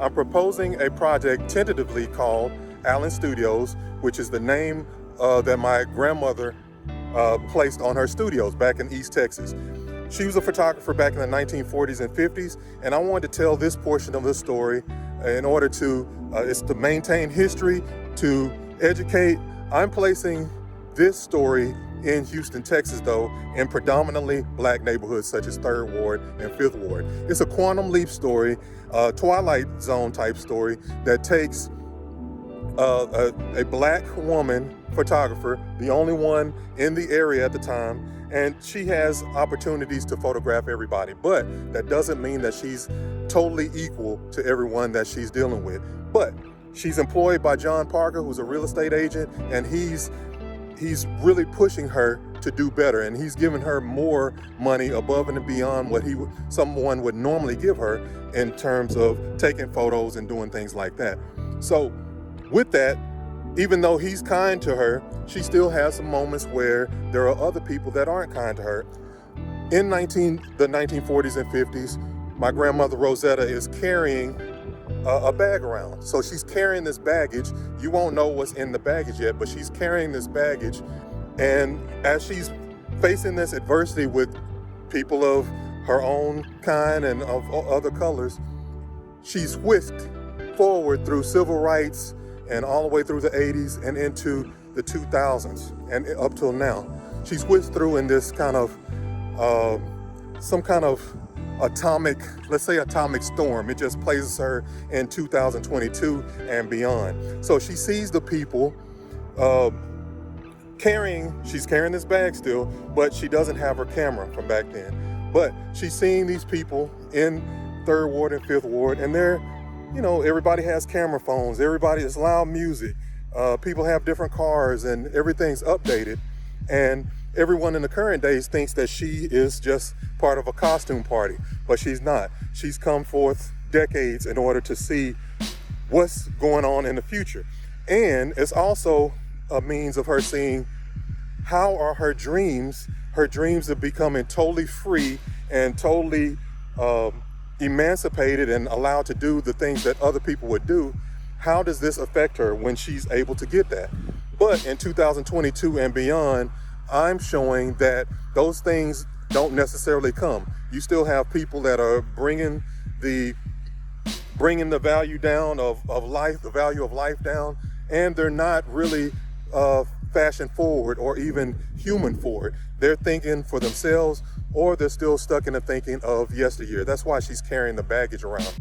I'm proposing a project tentatively called Allen Studios, which is the name that my grandmother placed on her studios back in East Texas. She was a photographer back in the 1940s and 50s, and I wanted to tell this portion of the story in order to, it's to maintain history, to educate. I'm placing this story in Houston, Texas, though, in predominantly black neighborhoods such as 3rd Ward and 5th Ward. It's a quantum leap story, Twilight Zone type story that takes a black woman photographer, the only one in the area at the time, and she has opportunities to photograph everybody, but that doesn't mean that she's totally equal to everyone that she's dealing with. But she's employed by John Parker, who's a real estate agent, and he's really pushing her to do better, and he's giving her more money above and beyond what someone would normally give her in terms of taking photos and doing things like that. So with that, even though he's kind to her, she still has some moments where there are other people that aren't kind to her. In the 1940s and 50s, my grandmother Rosetta is carrying a bag around. So she's carrying this baggage. You won't know what's in the baggage yet, but she's carrying this baggage. And as she's facing this adversity with people of her own kind and of other colors, she's whisked forward through civil rights and all the way through the 80s and into the 2000s and up till now. She's whisked through in this kind of, some kind of atomic storm. It just places her in 2022 and beyond. So she sees the people she's carrying this bag still, but she doesn't have her camera from back then. But she's seeing these people in 3rd Ward and 5th Ward, and they're, everybody has camera phones, everybody has loud music, people have different cars, and everything's updated. And everyone in the current days thinks that she is just part of a costume party, but she's not. She's come forth decades in order to see what's going on in the future. And it's also a means of her seeing how are her dreams of becoming totally free and totally emancipated and allowed to do the things that other people would do. How does this affect her when she's able to get that? But in 2022 and beyond, I'm showing that those things don't necessarily come. You still have people that are bringing the value down of life, the value of life down, and they're not really fashion forward or even human forward. They're thinking for themselves, or they're still stuck in the thinking of yesteryear. That's why she's carrying the baggage around.